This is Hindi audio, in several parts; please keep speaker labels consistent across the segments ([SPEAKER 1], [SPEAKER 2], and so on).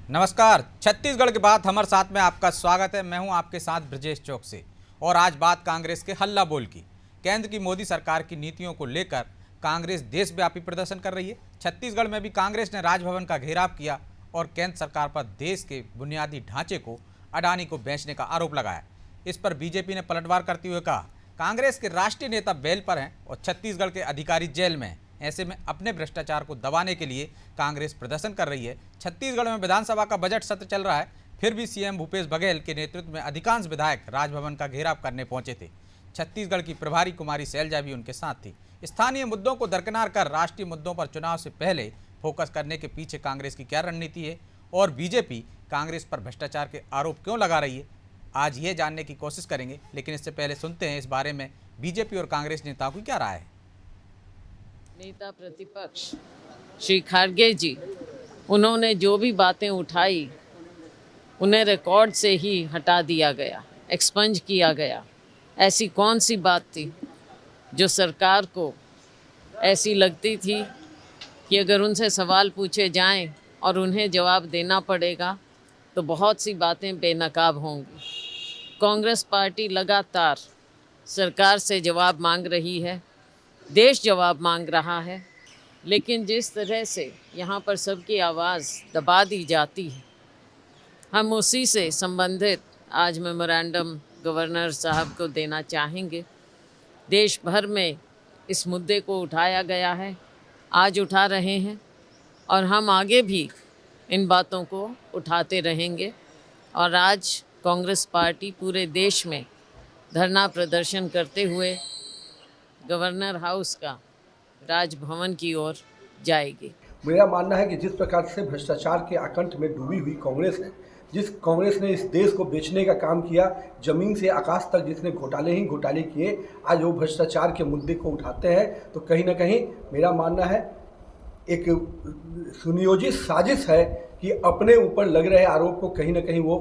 [SPEAKER 1] नमस्कार। छत्तीसगढ़ के बाद हमारे साथ में आपका स्वागत है। मैं हूं आपके साथ ब्रजेश चौक से। और आज बात कांग्रेस के हल्ला बोल की। केंद्र की मोदी सरकार की नीतियों को लेकर कांग्रेस देशव्यापी प्रदर्शन कर रही है। छत्तीसगढ़ में भी कांग्रेस ने राजभवन का घेराव किया और केंद्र सरकार पर देश के बुनियादी ढांचे को अडानी को बेचने का आरोप लगाया। इस पर बीजेपी ने पलटवार करते हुए कहा, कांग्रेस के राष्ट्रीय नेता बेल पर हैं और छत्तीसगढ़ के अधिकारी जेल में हैं। ऐसे में अपने भ्रष्टाचार को दबाने के लिए कांग्रेस प्रदर्शन कर रही है। छत्तीसगढ़ में विधानसभा का बजट सत्र चल रहा है, फिर भी सीएम भूपेश बघेल के नेतृत्व में अधिकांश विधायक राजभवन का घेराव करने पहुंचे थे। छत्तीसगढ़ की प्रभारी कुमारी शैलजा भी उनके साथ थी। स्थानीय मुद्दों को दरकिनार कर राष्ट्रीय मुद्दों पर चुनाव से पहले फोकस करने के पीछे कांग्रेस की क्या रणनीति है और बीजेपी कांग्रेस पर भ्रष्टाचार के आरोप क्यों लगा रही है, आज ये जानने की कोशिश करेंगे। लेकिन इससे पहले सुनते हैं इस बारे में बीजेपी और कांग्रेस नेताओं की क्या राय है।
[SPEAKER 2] नेता प्रतिपक्ष श्री खारगे जी, उन्होंने जो भी बातें उठाई उन्हें रिकॉर्ड से ही हटा दिया गया, एक्सपंज किया गया। ऐसी कौन सी बात थी जो सरकार को ऐसी लगती थी कि अगर उनसे सवाल पूछे जाएं और उन्हें जवाब देना पड़ेगा तो बहुत सी बातें बेनकाब होंगी। कांग्रेस पार्टी लगातार सरकार से जवाब मांग रही है, देश जवाब मांग रहा है, लेकिन जिस तरह से यहाँ पर सबकी आवाज़ दबा दी जाती है, हम उसी से संबंधित आज मेमोरेंडम गवर्नर साहब को देना चाहेंगे। देश भर में इस मुद्दे को उठाया गया है, आज उठा रहे हैं और हम आगे भी इन बातों को उठाते रहेंगे। और आज कांग्रेस पार्टी पूरे देश में धरना प्रदर्शन करते हुए गवर्नर हाउस का राजभवन की ओर जाएगी।
[SPEAKER 3] मेरा मानना है कि जिस प्रकार से भ्रष्टाचार के आकंठ में डूबी हुई कांग्रेस है, जिस कांग्रेस ने इस देश को बेचने का काम किया, जमीन से आकाश तक जिसने घोटाले ही घोटाले किए, आज वो भ्रष्टाचार के मुद्दे को उठाते हैं तो कहीं ना कहीं मेरा मानना है एक सुनियोजित साजिश है कि अपने ऊपर लग रहे आरोप को कहीं ना कहीं वो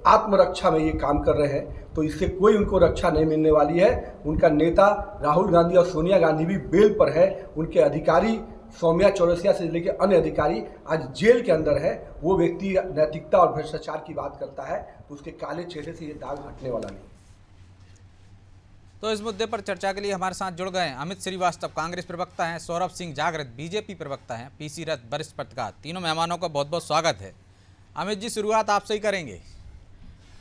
[SPEAKER 3] आत्मरक्षा में ये काम कर रहे हैं। तो इससे कोई उनको रक्षा नहीं मिलने वाली है। उनका नेता राहुल गांधी और सोनिया गांधी भी बेल पर है। उनके अधिकारी सौम्या चौरसिया से लेकर अन्य अधिकारी आज जेल के अंदर है। वो व्यक्ति नैतिकता और भ्रष्टाचार की बात करता है तो उसके काले चेहरे से ये दाग हटने वाला नहीं।
[SPEAKER 1] तो इस मुद्दे पर चर्चा के लिए हमारे साथ जुड़ गए हैं अमित श्रीवास्तव, कांग्रेस प्रवक्ता हैं, सौरभ सिंह जागृत, बीजेपी प्रवक्ता हैं, पीसी रथ, वरिष्ठ पत्रकार। तीनों मेहमानों का बहुत बहुत स्वागत है। अमित जी, शुरुआत आपसे ही करेंगे।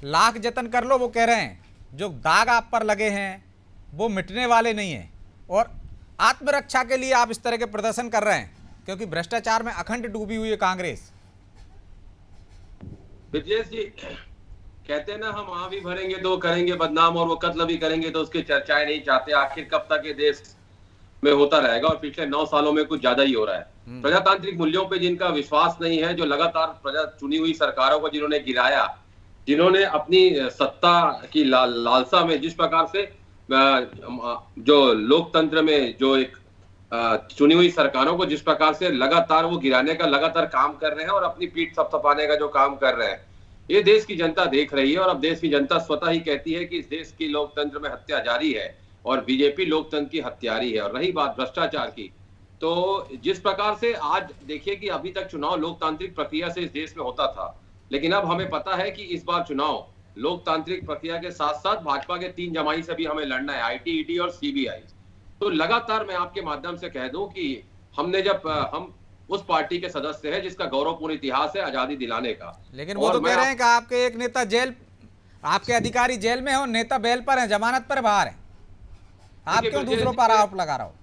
[SPEAKER 1] लाख जतन कर लो, वो कह रहे हैं जो दाग आप पर लगे हैं वो मिटने वाले नहीं हैं और आत्मरक्षा के लिए आप इस तरह के प्रदर्शन कर रहे हैं क्योंकि भ्रष्टाचार में अखंड डूबी हुई है कांग्रेस।
[SPEAKER 4] ब्रजेश जी कहते हैं ना, हम वहां भी भरेंगे तो करेंगे बदनाम और वो कत्ल भी करेंगे तो उसकी चर्चाएं नहीं चाहते। आखिर कब तक ये देश में होता रहेगा और पिछले 9 सालों में कुछ ज्यादा ही हो रहा है। प्रजातांत्रिक मूल्यों पे जिनका विश्वास नहीं है, जो लगातार प्रजा चुनी हुई सरकारों को जिन्होंने गिराया, जिन्होंने अपनी सत्ता की लालसा में जिस प्रकार से जो लोकतंत्र में जो एक चुनी हुई सरकारों को जिस प्रकार से लगातार वो गिराने का लगातार काम कर रहे हैं और अपनी पीठ थपथपाने का जो काम कर रहे हैं, ये देश की जनता देख रही है। और अब देश की जनता स्वतः ही कहती है कि इस देश की लोकतंत्र में हत्या जारी है और बीजेपी लोकतंत्र की हत्यारी है। और रही बात भ्रष्टाचार की, तो जिस प्रकार से आज देखिए कि अभी तक चुनाव लोकतांत्रिक प्रक्रिया से इस देश में होता था, लेकिन अब हमें पता है कि इस बार चुनाव लोकतांत्रिक प्रक्रिया के साथ साथ भाजपा के 3 जमाई से भी हमें लड़ना है, आईटी, ईडी और सीबीआई। तो लगातार मैं आपके माध्यम से कह दूं कि हमने जब हम उस पार्टी के सदस्य हैं जिसका गौरवपूर्ण इतिहास है आजादी दिलाने का,
[SPEAKER 1] लेकिन वो तो कह रहे हैं कि आपके एक नेता जेल, आपके अधिकारी जेल में हो, नेता बेल पर है, जमानत पर बाहर है। आप क्यों दूसरों पर आरोप लगा रहा हो?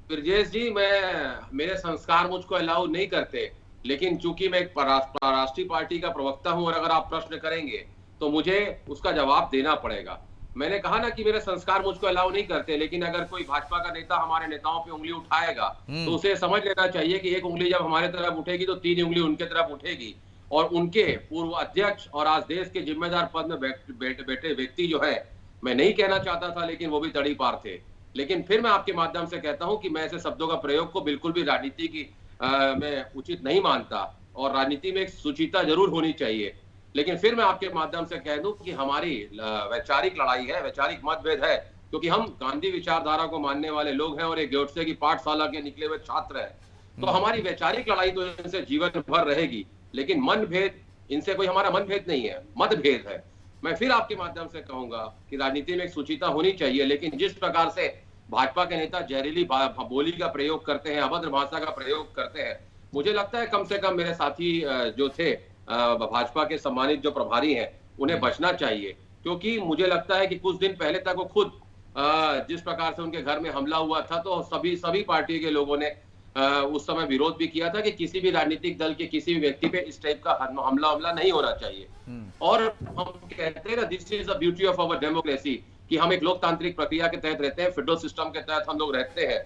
[SPEAKER 4] ब्रजेश जी, मेरे संस्कार मुझको अलाउ नहीं करते, लेकिन चूंकि मैं एक राष्ट्रीय पार्टी का प्रवक्ता हूं और अगर आप प्रश्न करेंगे तो मुझे उसका जवाब देना पड़ेगा। मैंने कहा ना कि मेरे संस्कार मुझको अलाउ नहीं करते, लेकिन अगर कोई भाजपा का नेता हमारे नेताओं पे उंगली उठाएगा तो उसे समझ लेना चाहिए कि एक उंगली जब हमारे तरफ उठेगी तो 3 उंगली उनके तरफ उठेगी। और उनके पूर्व अध्यक्ष और आज देश के जिम्मेदार पद में बैठे व्यक्ति जो है, मैं नहीं कहना चाहता था लेकिन वो भी तड़ी पार थे। लेकिन फिर मैं आपके माध्यम से कहता हूं कि मैं ऐसे शब्दों का प्रयोग को बिल्कुल भी राजनीति की मैं उचित नहीं मानता और राजनीति में एक सुचिता जरूर होनी चाहिए। लेकिन फिर मैं आपके माध्यम से कह दूं कि हमारी वैचारिक लड़ाई है, वैचारिक मतभेद है, क्योंकि हम गांधी विचारधारा को मानने वाले लोग हैं और एक गोडसे की पाठशाला के निकले हुए छात्र हैं। तो हमारी वैचारिक लड़ाई तो इनसे जीवन भर रहेगी, लेकिन मनभेद, इनसे कोई हमारा मनभेद नहीं है, मतभेद है। मैं फिर आपके माध्यम से कहूंगा कि राजनीति में एक सुचिता होनी चाहिए, लेकिन जिस प्रकार से भाजपा के नेता जहरीली बोली का प्रयोग करते हैं, अभद्र भाषा का प्रयोग करते हैं, मुझे लगता है कम से कम मेरे साथी जो थे भाजपा के सम्मानित जो प्रभारी हैं, उन्हें बचना चाहिए। क्योंकि मुझे लगता है कि कुछ दिन पहले तक वो खुद जिस प्रकार से उनके घर में हमला हुआ था, तो सभी पार्टी के लोगों ने उस समय विरोध भी किया था कि किसी भी राजनीतिक दल के किसी भी व्यक्ति पे इस टाइप का हमला नहीं होना चाहिए। और हम कहते हैं ना, this is the beauty of our democracy, कि हम एक लोकतांत्रिक प्रक्रिया के तहत रहते हैं, फेडरल सिस्टम के तहत हम लोग रहते हैं।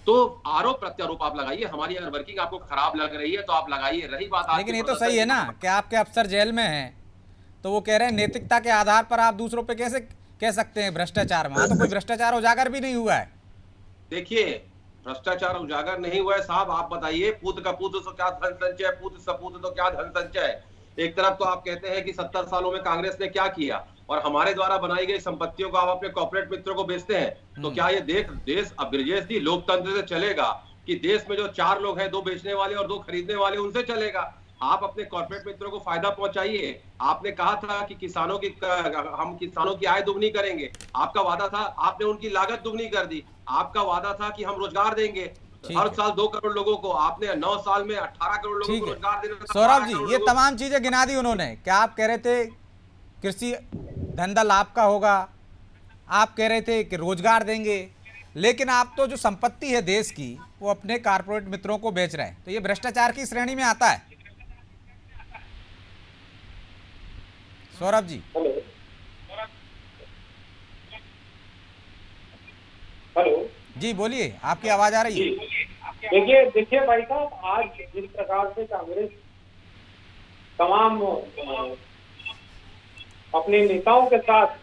[SPEAKER 4] तो आरोप प्रत्यारोप आप लगाइए, हमारी अगर वर्किंग आपको खराब लग रही है तो आप लगाइए। रही बात,
[SPEAKER 1] लेकिन ये तो सही है ना कि आपके अफसर जेल में हैं, तो वो कह रहे हैं नैतिकता के आधार पर आप दूसरों पे कैसे कह सकते हैं भ्रष्टाचार में? तो कोई भ्रष्टाचार उजागर भी नहीं हुआ है।
[SPEAKER 4] देखिए, भ्रष्टाचार उजागर नहीं हुआ है साहब, आप बताइए, पूत का पूत तो क्या धन संचय, पूत सपूत तो क्या धन संचय। एक तरफ तो आप कहते हैं कि 70 सालों में कांग्रेस ने क्या किया, और हमारे द्वारा बनाई गई संपत्तियों को आप अपने कॉर्पोरेट मित्रों को बेचते हैं। तो क्या ये देश अब ब्रजेश जी लोकतंत्र से चलेगा कि देश में जो 4 लोग हैं, 2 बेचने वाले और 2 खरीदने वाले, उनसे चलेगा? आप अपने कॉर्पोरेट मित्रों को फायदा पहुंचाइए। आपने कहा था कि हम किसानों की आय दुगनी करेंगे, आपका वादा था, आपने उनकी लागत दुगनी कर दी। आपका वादा था कि हम रोजगार देंगे हर साल 2 करोड़ लोगों को, आपने 9 साल में 18 करोड़ लोगों को रोजगार देना।
[SPEAKER 1] सौरभ जी, ये तमाम चीजें गिना दी उन्होंने। क्या आप कह रहे थे कृषि धंधा लाभ का होगा, आप कह रहे थे कि रोजगार देंगे, लेकिन आप तो जो संपत्ति है देश की वो अपने कारपोरेट मित्रों को बेच रहे हैं, तो ये भ्रष्टाचार की श्रेणी में आता है। सौरभ जी,
[SPEAKER 5] हेलो
[SPEAKER 6] जी बोलिए, आपकी आवाज आ रही है।
[SPEAKER 5] देखिए भाई साहब, आज जिस प्रकार से कांग्रेस तमाम अपने नेताओं के साथ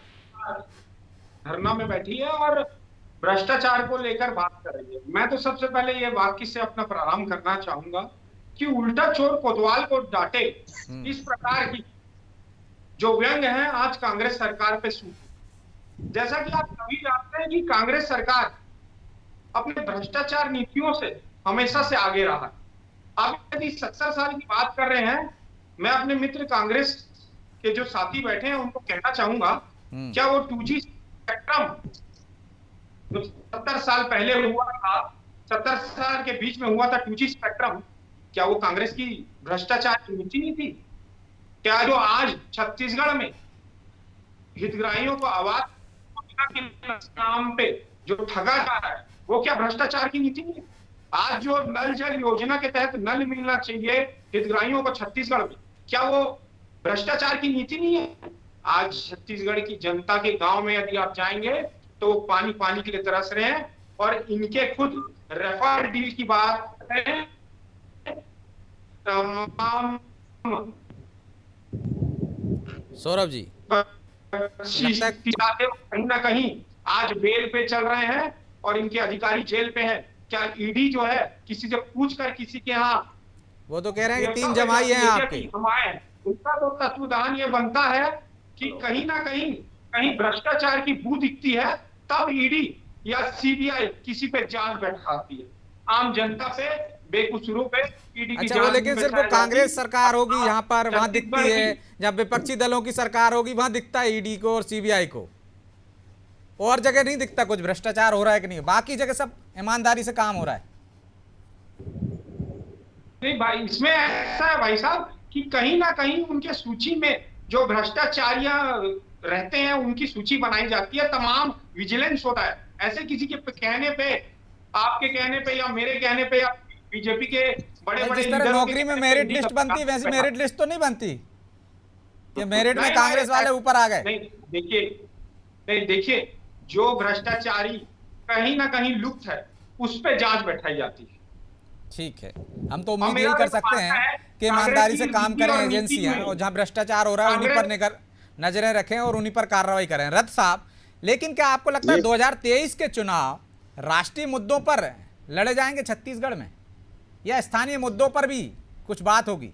[SPEAKER 5] धरना में बैठी है और भ्रष्टाचार को लेकर बात कर रही है, मैं तो सबसे पहले ये वाक्य से अपना प्रारंभ करना चाहूंगा कि उल्टा चोर कोतवाल को डांटे, इस प्रकार की जो व्यंग है आज कांग्रेस सरकार पे सूट। जैसा कि आप सभी जानते हैं कि कांग्रेस सरकार अपने भ्रष्टाचार नीतियों से हमेशा से आगे रहा। आप यदि 70 साल की बात कर रहे हैं, मैं अपने मित्र कांग्रेस के जो साथी बैठे हैं उनको कहना चाहूंगा, क्या वो 2G स्पेक्ट्रम जो 70 साल पहले हुआ था, 70 साल के बीच में हुआ था 2G स्पेक्ट्रम, क्या वो कांग्रेस की भ्रष्टाचार की नीति नहीं थी? क्या जो आज छत्तीसगढ़ में हितग्राहियों को आवास के नाम पे जो ठगा जा रहा है, वो क्या भ्रष्टाचार की नीति नहीं है? आज जो नल जल योजना के तहत नल मिलना चाहिए हितग्राहियों को छत्तीसगढ़ में, क्या वो भ्रष्टाचार की नीति नहीं है? आज छत्तीसगढ़ की जनता के गांव में यदि आप जाएंगे तो पानी पानी के लिए तरस रहे हैं, और इनके खुद रेफर डील की बात है।
[SPEAKER 1] सौरभ जी,
[SPEAKER 5] कहीं ना कहीं आज बेल पे चल रहे हैं और इनके अधिकारी जेल पे हैं। क्या ईडी जो है किसी से पूछ कर किसी के यहाँ,
[SPEAKER 1] वो तो कह रहे हैं कि 3 जमाई हैं आपके,
[SPEAKER 5] उनका तो तत्वदान ये बनता है कि कहीं ना कहीं भ्रष्टाचार की बू दिखती है, तब ईडी या सीबीआई किसी पे जांच बैठाती है। आम जनता पे, बेकसूरों पे ईडी की
[SPEAKER 1] अच्छा, वो लेकिन सिर्फ वो कांग्रेस सरकार होगी यहाँ पर, वहां दिखती है, जब विपक्षी दलों की सरकार होगी वहां दिखता है ईडी को और सीबीआई को, और जगह नहीं दिखता कुछ भ्रष्टाचार हो रहा है कि नहीं, बाकी जगह सब ईमानदारी से काम हो रहा है।
[SPEAKER 5] नहीं भाई, इसमें ऐसा है भाई साहब कि कहीं ना कहीं उनके सूची में जो भ्रष्टाचारियां रहते हैं उनकी सूची बनाई जाती है, तमाम विजिलेंस होता है। ऐसे किसी के कहने पे, आपके कहने पे या मेरे कहने पे या बीजेपी के बड़े-बड़े
[SPEAKER 1] जिस तरह नौकरी में मेरिट लिस्ट बनती है वैसी मेरिट लिस्ट तो नहीं बनती कि मेरिट में कांग्रेस वाले ऊपर आ गए।
[SPEAKER 5] नहीं देखिए, जो भ्रष्टाचारी कहीं ना कहीं लुप्त है उस पे जांच बैठाई जाती है।
[SPEAKER 1] ठीक है, हम तो उम्मीद यही कर सकते हैं कि ईमानदारी से काम करें एजेंसियां, और जहां भ्रष्टाचार हो रहा है उन्हीं पर नजरें रखें और उन्हीं पर कार्रवाई करें। रथ साहब, लेकिन क्या आपको लगता है 2023 के चुनाव राष्ट्रीय मुद्दों पर लड़े जाएंगे छत्तीसगढ़ में, या स्थानीय मुद्दों पर भी कुछ बात होगी?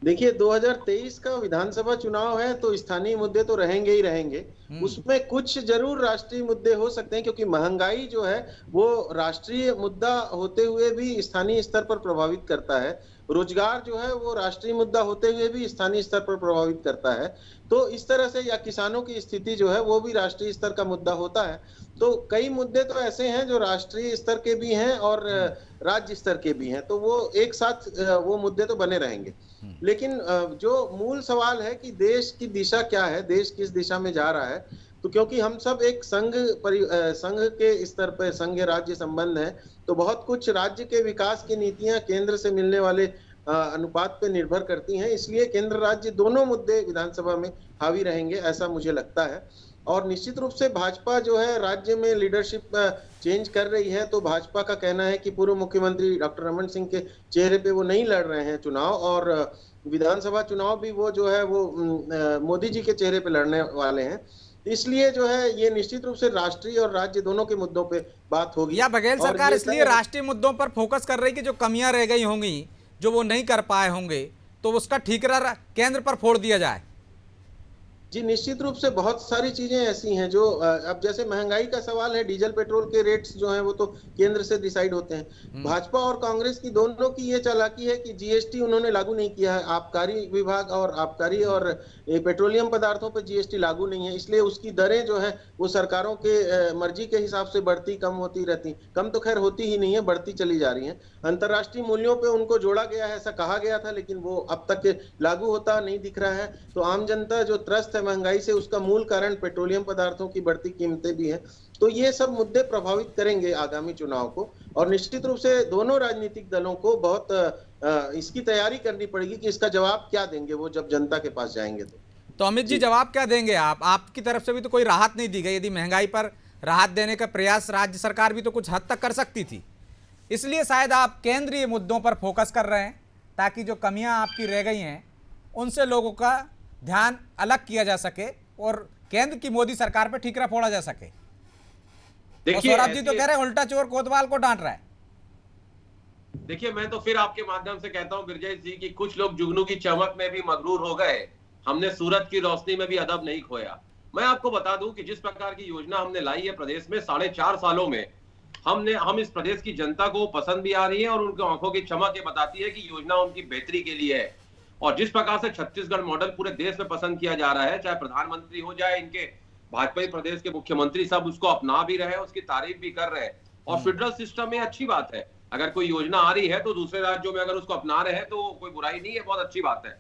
[SPEAKER 6] देखिए, 2023 का विधानसभा चुनाव है तो स्थानीय मुद्दे तो रहेंगे ही रहेंगे। उसमें कुछ जरूर राष्ट्रीय मुद्दे हो सकते हैं, क्योंकि महंगाई जो है वो राष्ट्रीय मुद्दा होते हुए भी स्थानीय स्तर पर प्रभावित करता है। रोजगार जो है वो राष्ट्रीय मुद्दा होते हुए भी स्थानीय स्तर पर प्रभावित करता है। तो इस तरह से, या किसानों की स्थिति जो है वो भी राष्ट्रीय स्तर का मुद्दा होता है। तो कई मुद्दे तो ऐसे हैं जो राष्ट्रीय स्तर के भी हैं और राज्य स्तर के भी हैं, तो वो एक साथ वो मुद्दे तो बने रहेंगे। लेकिन जो मूल सवाल है कि देश की दिशा क्या है, देश किस दिशा में जा रहा है, तो क्योंकि हम सब एक संघ के स्तर पर संघ राज्य संबंध है, तो बहुत कुछ राज्य के विकास की नीतियां केंद्र से मिलने वाले अनुपात पे निर्भर करती हैं। इसलिए केंद्र राज्य दोनों मुद्दे विधानसभा में हावी रहेंगे, ऐसा मुझे लगता है। और निश्चित रूप से भाजपा जो है राज्य में लीडरशिप चेंज कर रही है, तो भाजपा का कहना है कि पूर्व मुख्यमंत्री डॉक्टर रमन सिंह के चेहरे पे वो नहीं लड़ रहे हैं चुनाव, और विधानसभा चुनाव भी वो जो है वो मोदी जी के चेहरे पे लड़ने वाले हैं। इसलिए जो है ये निश्चित रूप से राष्ट्रीय और राज्य दोनों के मुद्दों पे बात होगी।
[SPEAKER 1] या बघेल सरकार इसलिए राष्ट्रीय मुद्दों पर फोकस कर रही कि जो कमियां रह गई होंगी, जो वो नहीं कर पाए होंगे, तो उसका ठीकरा केंद्र पर फोड़ दिया जाए।
[SPEAKER 6] जी निश्चित रूप से बहुत सारी चीजें ऐसी हैं जो अब जैसे महंगाई का सवाल है, डीजल पेट्रोल के रेट्स जो हैं वो तो केंद्र से डिसाइड होते हैं। भाजपा और कांग्रेस की दोनों की ये चालाकी है कि जीएसटी उन्होंने लागू नहीं किया है, आबकारी विभाग और आबकारी और पेट्रोलियम पदार्थों पर जीएसटी लागू नहीं है, इसलिए उसकी दरें जो है वो सरकारों के मर्जी के हिसाब से बढ़ती कम होती रहती, कम तो खैर होती ही नहीं है, बढ़ती चली जा रही है। अंतर्राष्ट्रीय मूल्यों पे उनको जोड़ा गया है, ऐसा कहा गया था, लेकिन वो अब तक लागू होता नहीं दिख रहा है। तो आम जनता जो त्रस्त है महंगाई से, उसका मूल कारण पेट्रोलियम पदार्थों की बढ़ती कीमतें भी हैं। तो ये सब मुद्दे प्रभावित करेंगे आगामी चुनाव को, और निश्चित रूप से दोनों राजनीतिक दलों को बहुत इसकी तैयारी करनी पड़ेगी कि इसका जवाब क्या देंगे वो जब जनता के पास जाएंगे। तो
[SPEAKER 1] अमित जी जवाब क्या देंगे आप? आपकी तरफ से भी तो कोई राहत नहीं दी गई। यदि महंगाई पर राहत देने का प्रयास राज्य सरकार भी तो कुछ हद तक कर सकती थी, इसलिए शायद आप केंद्रीय मुद्दों पर फोकस कर रहे हैं, ताकि जो कमियां आपकी रह गई हैं उनसे लोगों का ध्यान अलग किया जा सके और केंद्र की मोदी सरकार पर ठीकरा फोड़ा जा सके। सौरभ जी तो कह रहे हैं उल्टा चोर कोतवाल को डांट रहा है।
[SPEAKER 4] देखिए, मैं तो फिर आपके माध्यम से कहता हूं ब्रजेश जी कि कुछ लोग जुगनू की चमक में भी मगरूर हो गए, हमने सूरज की रोशनी में भी अदब नहीं खोया। मैं आपको बता दूं कि जिस प्रकार की योजना हमने लाई है प्रदेश में 4.5 सालों में, हम इस प्रदेश की जनता को पसंद भी आ रही है और उनकी आंखों की चमक ये बताती है कि योजना उनकी बेहतरी के लिए है। और जिस प्रकार से छत्तीसगढ़ मॉडल पूरे देश में पसंद किया जा रहा है, चाहे प्रधानमंत्री हो जाए इनके भाजपा प्रदेश के मुख्यमंत्री, सब उसको अपना भी रहे, उसकी तारीफ भी कर रहे हैं। और फेडरल सिस्टम में अच्छी बात है, अगर कोई योजना आ रही है तो दूसरे राज्यों में अगर उसको अपना रहे हैं तो कोई बुराई नहीं है, बहुत अच्छी बात है।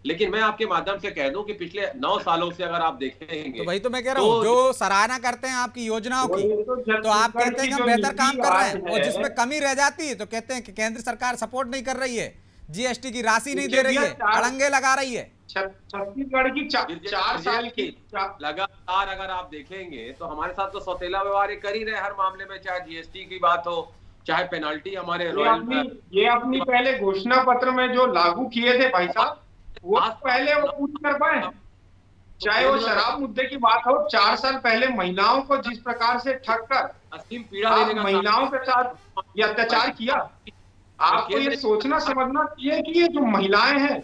[SPEAKER 4] लेकिन मैं आपके माध्यम से कह दूं कि पिछले 9 सालों से अगर आप देखेंगे,
[SPEAKER 1] तो वही तो मैं कह रहा हूँ, जो सराहना करते हैं आपकी योजनाओं की, तो आप कहते हैं कि हम बेहतर काम कर रहे हैं, और जिसमें कमी रह जाती है तो कहते हैं कि केंद्र सरकार सपोर्ट नहीं कर रही है, जीएसटी की राशि नहीं दे रही है, अड़ंगे लगा रही है।
[SPEAKER 5] छत्तीसगढ़ की 4 साल की
[SPEAKER 4] लगातार अगर आप देखेंगे तो हमारे साथ तो सौतेला व्यवहार कर ही रहे हर मामले में, चाहे जीएसटी की बात हो, चाहे पेनाल्टी हमारे
[SPEAKER 5] ये अपनी पहले घोषणा पत्र में जो लागू किए थे भाई साहब, वो पहले वो पूरी कर पाए। चाहे वो शराब मुद्दे की बात हो, 4 साल पहले महिलाओं को जिस प्रकार से ठग कर महिलाओं के साथ ये अत्याचार किया, आपको ये सोचना समझना चाहिए कि ये जो महिलाएं हैं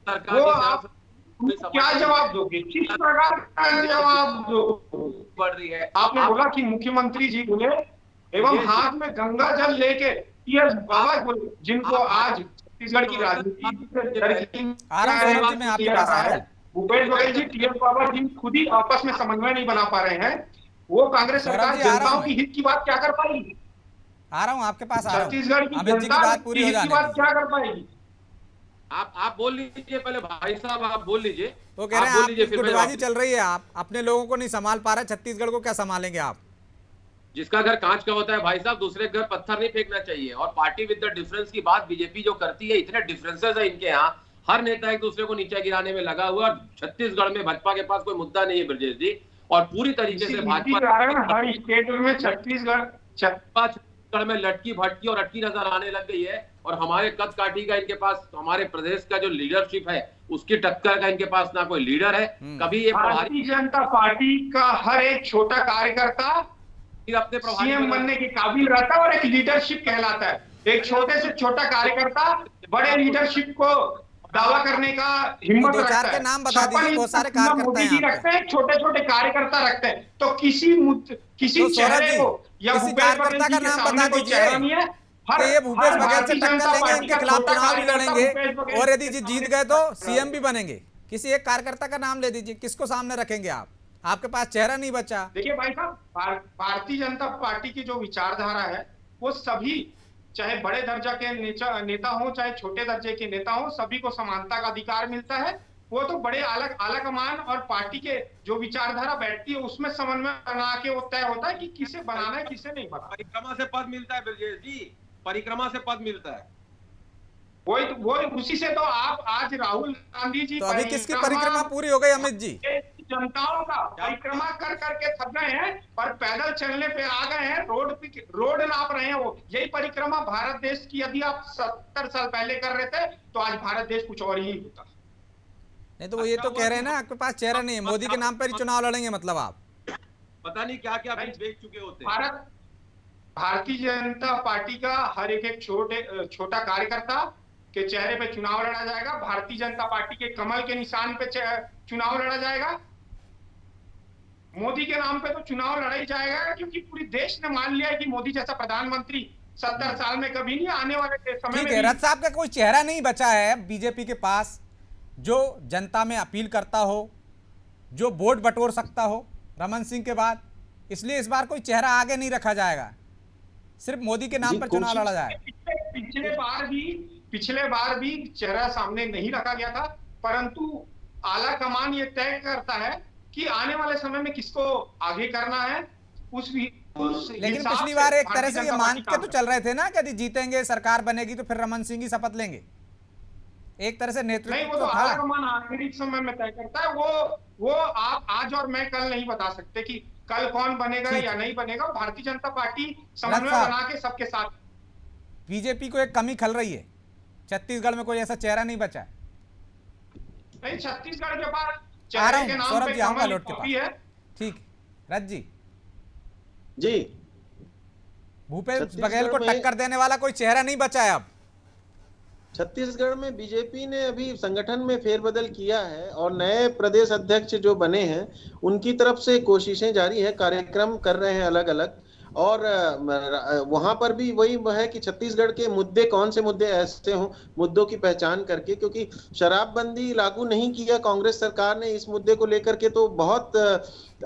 [SPEAKER 5] वो आप क्या जवाब दोगे, किस प्रकार का जवाब दो
[SPEAKER 4] बढ़ रही है।
[SPEAKER 5] आपने बोला कि मुख्यमंत्री जी बोले एवं हाथ में गंगा जल लेके टीएस बाबा बोले, जिनको आज छत्तीसगढ़ की राजनीति भूपेश बघेल जी, टीएस बाबा जी खुद ही आपस में समन्वय नहीं बना पा रहे हैं, वो कांग्रेस सरकार जनताओं की हित की बात क्या कर पाएगी?
[SPEAKER 1] आ रहा हूं आपके पास,
[SPEAKER 5] छत्तीसगढ़ की जनता की हित की बात क्या कर पाएगी?
[SPEAKER 4] आप बोल लीजिए पहले भाई साहब, आप बोल लीजिए।
[SPEAKER 1] तो कह रहे हैं आप गुटबाजी चल रही है, आप अपने लोगों को नहीं संभाल पा रहे, छत्तीसगढ़ को क्या संभालेंगे आप?
[SPEAKER 4] जिसका घर कांच का होता है भाई साहब, दूसरे घर पत्थर नहीं फेंकना चाहिए। और पार्टी विद द डिफरेंस की बात बीजेपी जो करती है, इतने डिफरेंसेस है इनके यहाँ, हर नेता एक दूसरे को नीचे गिराने में लगा हुआ। छत्तीसगढ़ में भाजपा के पास कोई मुद्दा नहीं है ब्रजेश जी, और पूरी तरीके से भाजपा
[SPEAKER 5] हर स्टेट में
[SPEAKER 4] छत्तीसगढ़ में लटकी भटकी और अटकी नजर आने लग गई है। और हमारे कद काठी का इनके पास, हमारे प्रदेश का जो लीडरशिप है उसकी टक्कर का इनके पास ना कोई लीडर है। कभी ये
[SPEAKER 5] भारतीय जनता पार्टी का हर एक छोटा कार्यकर्ता अपने सीएम बनने के काबिल रहता है और एक लीडरशिप कहलाता है। एक छोटे से छोटा कार्यकर्ता बड़े लीडरशिप को दावा करने का हिम्मत रखता है।
[SPEAKER 1] नाम बता दीजिए, बहुत सारे कार्यकर्ता
[SPEAKER 5] मोदी जी रखते हैं, छोटे छोटे कार्यकर्ता रखते हैं। तो किसी
[SPEAKER 1] तो
[SPEAKER 5] चेहरे को या
[SPEAKER 1] किसी कार्यकर्ता का नाम बता दीजिए।
[SPEAKER 5] नहीं है,
[SPEAKER 1] कि ये भूपेश बघेल से
[SPEAKER 5] भारतीय
[SPEAKER 1] टक्कर
[SPEAKER 5] जनता
[SPEAKER 1] लेंगे,
[SPEAKER 5] पार्टी
[SPEAKER 1] इनके
[SPEAKER 5] का
[SPEAKER 1] खिलाफ
[SPEAKER 5] छोटा
[SPEAKER 1] चुनाव भी
[SPEAKER 5] कार्यकर्ता
[SPEAKER 1] लड़ेंगे
[SPEAKER 5] भूपेश बघेल
[SPEAKER 1] और यदि
[SPEAKER 5] के
[SPEAKER 1] जी जीत
[SPEAKER 5] सामने
[SPEAKER 1] गए तो सीएम भी बनेंगे। किसी एक कार्यकर्ता का नाम ले दीजिए, किसको सामने रखेंगे आप? आपके पास चेहरा नहीं बचा।
[SPEAKER 5] देखिए भाई साहब, भारतीय जनता पार्टी की जो विचारधारा है वो सभी, चाहे बड़े दर्जा के नेता हो चाहे छोटे दर्जे के नेता हो, सभी को समानता का अधिकार मिलता है। वो तो बड़े आला कमान और पार्टी के जो विचारधारा बैठती है उसमें समन्वय बना के वो तय होता है कि किसे बनाना है किसे नहीं बनाना।
[SPEAKER 4] परिक्रमा से पद मिलता है ब्रजेश जी, परिक्रमा से पद मिलता है।
[SPEAKER 5] वही उसी से तो आप आज राहुल गांधी जी
[SPEAKER 1] तो अभी किसकी परिक्रमा पूरी हो गई अमित जी?
[SPEAKER 5] जनताओं का परिक्रमा कर करके थक गए हैं और पैदल चलने पे आ गए हैं, रोड नाप रहे हैं। वो यही परिक्रमा भारत देश की यदि आप 70 साल पहले कर रहे थे तो आज भारत देश कुछ और ही होता।
[SPEAKER 1] नहीं तो वो ये तो कह रहे हैं ना आपके पास चेहरा नहीं है, मोदी के नाम पर ही चुनाव लड़ेंगे, मतलब आप
[SPEAKER 4] पता नहीं क्या क्या बेच चुके होते।
[SPEAKER 5] भारतीय जनता पार्टी का हर एक छोटा कार्यकर्ता के चेहरे पे चुनाव लड़ा जाएगा। भारतीय जनता पार्टी के कमल के निशान पे चुनाव लड़ा जाएगा। मोदी के नाम पे तो चुनाव लड़ा ही जाएगा, क्योंकि पूरी देश ने मान लिया है कि मोदी जैसा प्रधानमंत्री 70 साल में कभी नहीं, आने वाले समय में।
[SPEAKER 1] रथ साहब का कोई चेहरा नहीं बचा है बीजेपी के पास जो जनता में अपील करता हो, जो वोट बटोर सकता हो रमन सिंह के बाद, इसलिए इस बार कोई चेहरा आगे नहीं रखा जाएगा, सिर्फ मोदी के नाम पर चुनाव लड़ा जाएगा।
[SPEAKER 5] पिछले बार भी चेहरा सामने नहीं रखा गया था, परंतु आला कमान ये तय करता है कि आने वाले समय में किसको आगे करना है।
[SPEAKER 1] लेकिन पिछली बार एक तरह से ये मान के तो चल रहे थे ना कि यदि जीतेंगे सरकार बनेगी तो फिर रमन सिंह ही शपथ लेंगे, एक तरह से नेतृत्व
[SPEAKER 5] नहीं, वो तो आला कमान आखिरी समय में तय करता है। वो आप आज और मैं कल नहीं बता सकते कि कल कौन बनेगा या नहीं बनेगा। भारतीय जनता पार्टी समन्वय बना के सबके साथ।
[SPEAKER 1] बीजेपी को एक कमी खल रही है, छत्तीसगढ़ में कोई ऐसा चेहरा नहीं बचा है।
[SPEAKER 5] नहीं, छत्तीसगढ़ के पास
[SPEAKER 1] आ रहा
[SPEAKER 5] चेहरे के
[SPEAKER 1] हूं,
[SPEAKER 5] नाम
[SPEAKER 1] सौरभ
[SPEAKER 5] पे
[SPEAKER 1] जी आऊंगा
[SPEAKER 5] कमल
[SPEAKER 1] लौट के
[SPEAKER 5] कॉपी है।
[SPEAKER 1] ठीक, रथ
[SPEAKER 6] जी
[SPEAKER 1] भूपेश बघेल को टक्कर देने वाला कोई चेहरा नहीं बचा है अब।
[SPEAKER 6] छत्तीसगढ़ में बीजेपी ने अभी संगठन में फेरबदल किया है और नए प्रदेश अध्यक्ष जो बने हैं उनकी तरफ से कोशिशें जारी है, कार्यक्रम कर रहे हैं अलग अलग। और वहां पर भी वही है कि छत्तीसगढ़ के मुद्दे, कौन से मुद्दे ऐसे हों, मुद्दों की पहचान करके, क्योंकि शराबबंदी लागू नहीं किया कांग्रेस सरकार ने, इस मुद्दे को लेकर के तो बहुत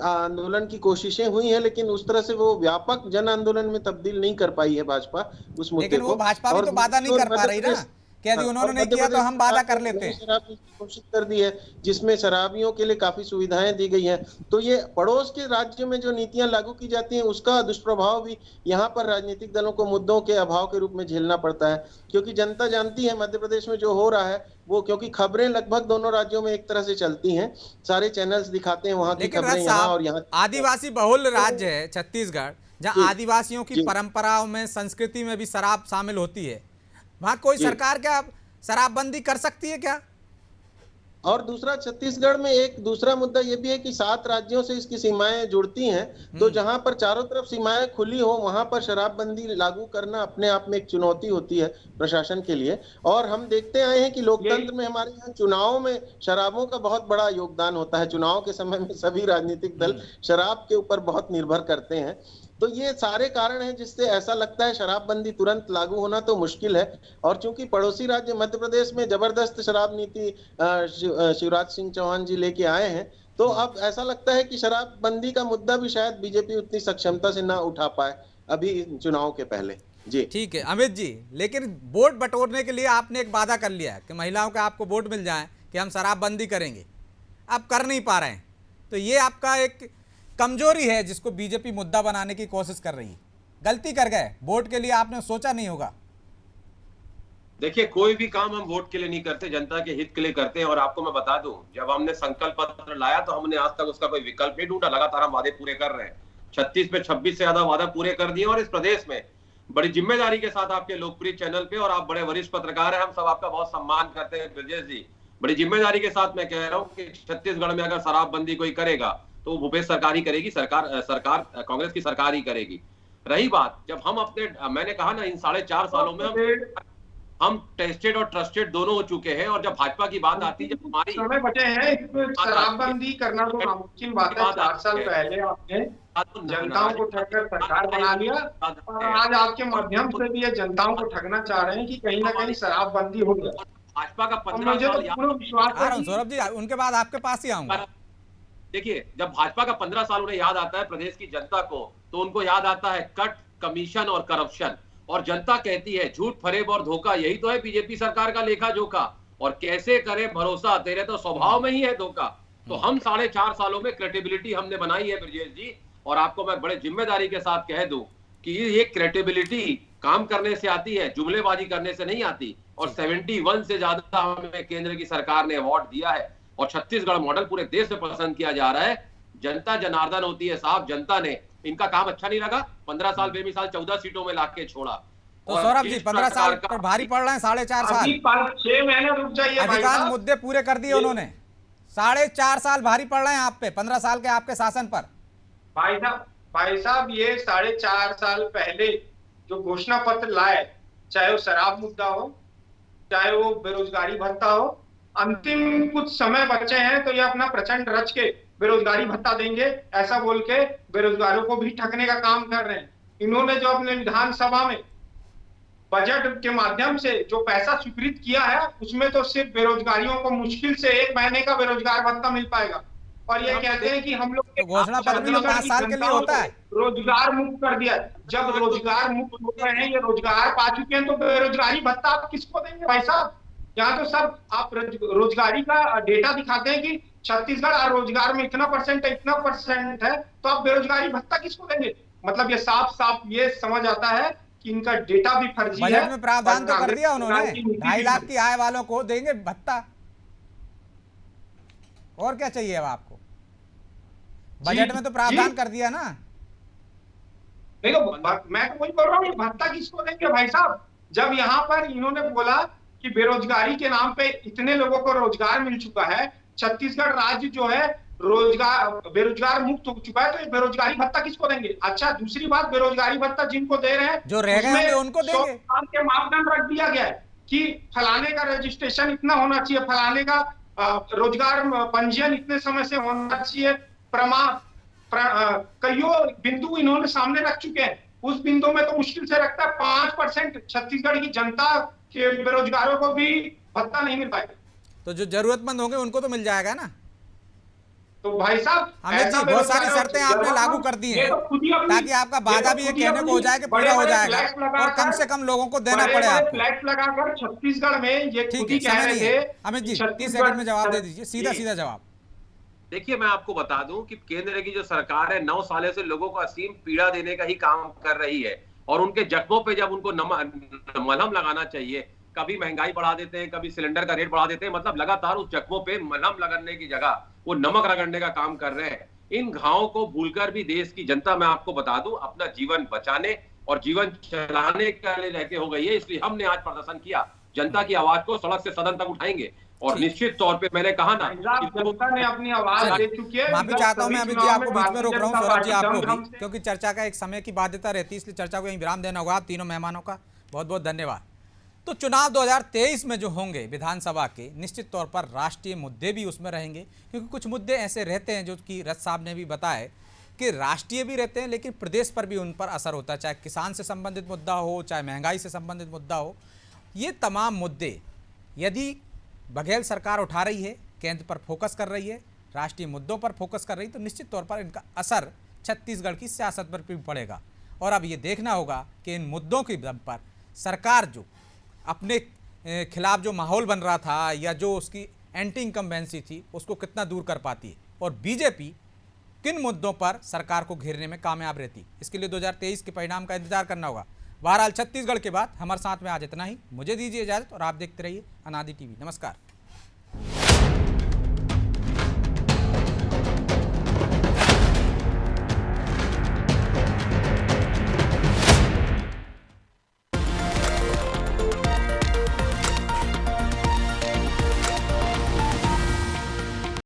[SPEAKER 6] आंदोलन की कोशिशें हुई हैं, लेकिन उस तरह से वो व्यापक जन आंदोलन में तब्दील नहीं कर पाई है भाजपा उस मुद्दे को।
[SPEAKER 1] लेकिन वो भाजपा भी तो वादा नहीं कर पा रही ना कि यदि उन्होंने नहीं किया तो हम वादा कर लेते हैं।
[SPEAKER 6] शराब घोषित कर दी है जिसमें शराबियों के लिए काफी सुविधाएं दी गई हैं। तो ये पड़ोस के राज्य में जो नीतियां लागू की जाती हैं उसका दुष्प्रभाव भी यहाँ पर राजनीतिक दलों को मुद्दों के अभाव के रूप में झेलना पड़ता है, क्योंकि जनता जानती है मध्य प्रदेश में जो हो रहा है वो, क्योंकि खबरें लगभग दोनों राज्यों में एक तरह से चलती हैं, सारे चैनल्स दिखाते हैं वहाँ की खबरें यहाँ और यहाँ।
[SPEAKER 1] आदिवासी बहुल राज्य है छत्तीसगढ़, जहाँ आदिवासियों की परंपराओं में, संस्कृति में भी शराब शामिल होती है, वहाँ कोई सरकार क्या शराबबंदी कर सकती है क्या?
[SPEAKER 6] और दूसरा, छत्तीसगढ़ में एक दूसरा मुद्दा ये भी है कि 7 राज्यों से इसकी सीमाएं जुड़ती हैं, तो जहां पर चारों तरफ सीमाएं खुली हो वहां पर शराबबंदी लागू करना अपने आप में एक चुनौती होती है प्रशासन के लिए। और हम देखते आए हैं कि लोकतंत्र में हमारे यहाँ चुनावों में शराबों का बहुत बड़ा योगदान होता है। चुनाव के समय में सभी राजनीतिक दल शराब के ऊपर बहुत निर्भर करते हैं। तो ये सारे कारण हैं जिससे ऐसा लगता है शराबबंदी तुरंत लागू होना तो मुश्किल है। और चूंकि पड़ोसी राज्य मध्य प्रदेश में जबरदस्त शराब नीति शिवराज सिंह चौहान जी लेके आए हैं, तो अब ऐसा लगता है कि शराबबंदी का मुद्दा भी शायद बीजेपी उतनी सक्षमता से ना उठा पाए अभी चुनाव के पहले। जी
[SPEAKER 1] ठीक है अमित जी, लेकिन वोट बटोरने के लिए आपने एक वादा कर लिया है कि महिलाओं का आपको वोट मिल जाए कि हम शराबबंदी करेंगे, आप कर नहीं पा रहे हैं, तो ये आपका एक कमजोरी है जिसको बीजेपी मुद्दा बनाने की कोशिश कर रही है। गलती कर गए, वोट के लिए आपने सोचा नहीं होगा।
[SPEAKER 4] देखिए, कोई भी काम हम वोट के लिए नहीं करते, जनता के हित के लिए करते हैं। और आपको मैं बता दूं, जब हमने संकल्प पत्र लाया तो हमने आज तक उसका कोई विकल्प नहीं ढूंढा, लगातार हम वादे पूरे कर रहे हैं। 36 पे 26 से ज्यादा वादा पूरे कर दिए और इस प्रदेश में बड़ी जिम्मेदारी के साथ आपके लोकप्रिय चैनल पे, और आप बड़े वरिष्ठ पत्रकार हैं, हम सब आपका बहुत सम्मान करते हैं ब्रजेश जी, बड़ी जिम्मेदारी के साथ मैं कह रहा हूँ कि छत्तीसगढ़ में अगर शराबबंदी कोई करेगा तो भूपेश सरकार ही करेगी, सरकार कांग्रेस की सरकार ही करेगी। रही बात, जब हम अपने, मैंने कहा ना, इन 4.5 सालों में हम हम टेस्टेड और ट्रस्टेड दोनों हो चुके हैं। और जब भाजपा की बात आती है, जब हमारी
[SPEAKER 5] समय बचे हैं, इसमें शराबबंदी करना तो नामुमकिन बात है। 4 साल पहले आपने जनताओं को ठगकर सरकार बना लिया, और आज आपके माध्यम से भी ये जनताओं को ठगना चाह रहे हैं कि कहीं ना कहीं शराबबंदी हो जाए।
[SPEAKER 4] भाजपा का
[SPEAKER 5] और
[SPEAKER 4] 15
[SPEAKER 5] मुझे तो
[SPEAKER 4] साल
[SPEAKER 5] पूर्ण विश्वास
[SPEAKER 1] आ रहा
[SPEAKER 5] है
[SPEAKER 1] हूँ
[SPEAKER 5] कि
[SPEAKER 1] सौरभ जी, उनके बाद आपके पास ही आऊंगा।
[SPEAKER 4] देखिए, जब भाजपा का 15 साल उन्हें याद आता है प्रदेश की जनता को, तो उनको याद आता है कट, कमीशन और करप्शन। और जनता कहती है झूठ, फरेब और धोखा, यही तो है बीजेपी सरकार का लेखा जोखा। और कैसे करे भरोसा, तेरे तो स्वभाव में ही है धोखा। तो हम 4.5 सालों में क्रेडिबिलिटी हमने बनाई है ब्रजेश जी। और आपको मैं बड़े जिम्मेदारी के साथ कह दूं कि ये क्रेडिबिलिटी काम करने से आती है, जुमलेबाजी करने से नहीं आती। और 71 से ज्यादा हमें केंद्र की सरकार ने अवार्ड दिया है। और छत्तीसगढ़ मॉडल पूरे देश में पसंद किया जा रहा है। जनता जनार्दन होती है साहब। जनता ने इनका काम अच्छा नहीं लगा, 15 साल बेमिसाल 14 सीटों में लाके छोड़ा।
[SPEAKER 1] तो सौरभ जी 15 साल पर भारी पड़ रहे हैं, 4.5 साल।
[SPEAKER 5] अभी 6 महीने रुक जाइए भाई
[SPEAKER 1] अधिकांश
[SPEAKER 5] साहब।
[SPEAKER 1] मुद्दे पूरे कर दिए उन्होंने। 4.5 साल भारी पड़ रहे हैं आप पे 15 साल के आपके शासन पर।
[SPEAKER 5] भाई साहब ये 4.5 साल पहले जो घोषणा पत्र लाए, चाहे वो शराब मुद्दा हो, चाहे वो बेरोजगारी भत्ता हो, अंतिम कुछ समय बचे हैं तो ये अपना प्रचंड रच के बेरोजगारी भत्ता देंगे ऐसा बोल के बेरोजगारों को भी ठगने का काम कर रहे हैं। इन्होंने जो अपने विधानसभा में बजट के माध्यम से जो पैसा स्वीकृत किया है, उसमें तो सिर्फ बेरोजगारियों को मुश्किल से 1 महीने का बेरोजगार भत्ता मिल पाएगा। और ये कहते हैं कि हम लोग
[SPEAKER 1] तो घोषणा पत्र भी तो 5 साल के लिए होता है।
[SPEAKER 5] रोजगार मुक्त कर दिया। जब रोजगार मुक्त हो रहे हैं, ये रोजगार पा चुके हैं, तो बेरोजगारी भत्ता आप किसको देंगे भाई साहब? यहाँ तो सब आप रोजगारी का डेटा दिखाते हैं कि छत्तीसगढ़ रोजगार में इतना परसेंट है, इतना परसेंट है, तो आप बेरोजगारी भत्ता किसको देंगे? मतलब ये साफ साफ ये समझ आता है कि इनका डेटा भी फर्जी है।
[SPEAKER 1] बजट में प्रावधान तो कर दिया उन्होंने, 2.5 लाख की आय वालों को देंगे भत्ता। और क्या चाहिए अब आपको? बजट में तो प्रावधान कर दिया ना।
[SPEAKER 5] देखो मैं तो वही बोल रहा हूँ, भत्ता किसको देंगे भाई साहब? जब यहाँ पर इन्होंने बोला कि बेरोजगारी के नाम पे इतने लोगों को रोजगार मिल चुका है, छत्तीसगढ़ राज्य जो है बेरोजगार मुक्त हो चुका है, तो ये बेरोजगारी भत्ता किसको देंगे? अच्छा, दूसरी बात, बेरोजगारी भत्ता जिनको दे रहे हैं,
[SPEAKER 1] जो रह गए होंगे उनको देंगे।
[SPEAKER 5] के मापदंड रख दिया गया है कि फलाने का रजिस्ट्रेशन इतना होना चाहिए, फलाने का रोजगार पंजीयन इतने समय से होना चाहिए। कईयों बिंदु इन्होंने सामने रख चुके हैं। उस बिंदु में तो मुश्किल से रखता है 5% छत्तीसगढ़ की जनता के बेरोजगारों को भी भत्ता नहीं मिल पाएगा।
[SPEAKER 1] तो जो जरूरतमंद होंगे उनको तो मिल जाएगा ना।
[SPEAKER 5] तो भाई साहब
[SPEAKER 1] अमित जी, बहुत सारी शर्तें आपने लागू कर दी हैं ताकि आपका वादा भी ये कहने को हो जाए कि पूरा हो जाएगा और कम से कम लोगों को देना पड़े आपको।
[SPEAKER 5] फ्लैट लगाकर छत्तीसगढ़ में ये
[SPEAKER 1] ठीक है, समय नहीं है। अमित जी 30 सेकंड में जवाब दे दीजिए, सीधा सीधा जवाब।
[SPEAKER 4] देखिए, मैं आपको बता दूं कि केंद्र की जो सरकार है 9 सालों से लोगों को असीम पीड़ा देने का ही काम कर रही है। और उनके जख्मों पे जब उनको मलहम लगाना चाहिए, कभी महंगाई बढ़ा देते हैं, कभी सिलेंडर का रेट बढ़ा देते हैं। मतलब लगातार उस जख्मों पे मलहम लगाने की जगह वो नमक रगड़ने का काम कर रहे हैं। इन घावों को भूलकर भी देश की जनता, मैं आपको बता दूं, अपना जीवन बचाने और जीवन चलाने के लिए रह के हो गई है। इसलिए हमने आज प्रदर्शन किया। जनता की आवाज को सड़क से सदन तक उठाएंगे। और निश्चित तौर पे मैंने कहा ना,
[SPEAKER 5] जनता ने अपनी आवाज दे चुकी है।
[SPEAKER 1] माफी चाहता हूं मैं अमित जी, आपको बीच में रोक रहा हूं। सौरभ जी आपको भी, क्योंकि चर्चा का एक समय की बाध्यता रहती है, इसलिए चर्चा को यहीं विराम देना होगा। आप तीनों मेहमानों का बहुत बहुत धन्यवाद। तो चुनाव 2023 में जो होंगे विधानसभा के, निश्चित तौर पर राष्ट्रीय मुद्दे भी उसमें रहेंगे, क्योंकि कुछ मुद्दे ऐसे रहते हैं जो कि रथ साहब ने भी बताया कि राष्ट्रीय भी रहते हैं लेकिन प्रदेश पर भी उन पर असर होता है। चाहे किसान से संबंधित मुद्दा हो, चाहे महंगाई से संबंधित मुद्दा हो, ये तमाम मुद्दे यदि बघेल सरकार उठा रही है, केंद्र पर फोकस कर रही है, राष्ट्रीय मुद्दों पर फोकस कर रही है, तो निश्चित तौर पर इनका असर छत्तीसगढ़ की सियासत पर भी पड़ेगा। और अब ये देखना होगा कि इन मुद्दों के दम पर सरकार जो अपने खिलाफ जो माहौल बन रहा था या जो उसकी एंटी इनकम्बेंसी थी, उसको कितना दूर कर पाती है और बीजेपी किन मुद्दों पर सरकार को घेरने में कामयाब रहती। इसके लिए 2023 के परिणाम का इंतजार करना होगा। बहरहाल छत्तीसगढ़ के बाद हमारे साथ में आज इतना ही। मुझे दीजिए इजाज़त और आप देखते रहिए अनादि टीवी। नमस्कार।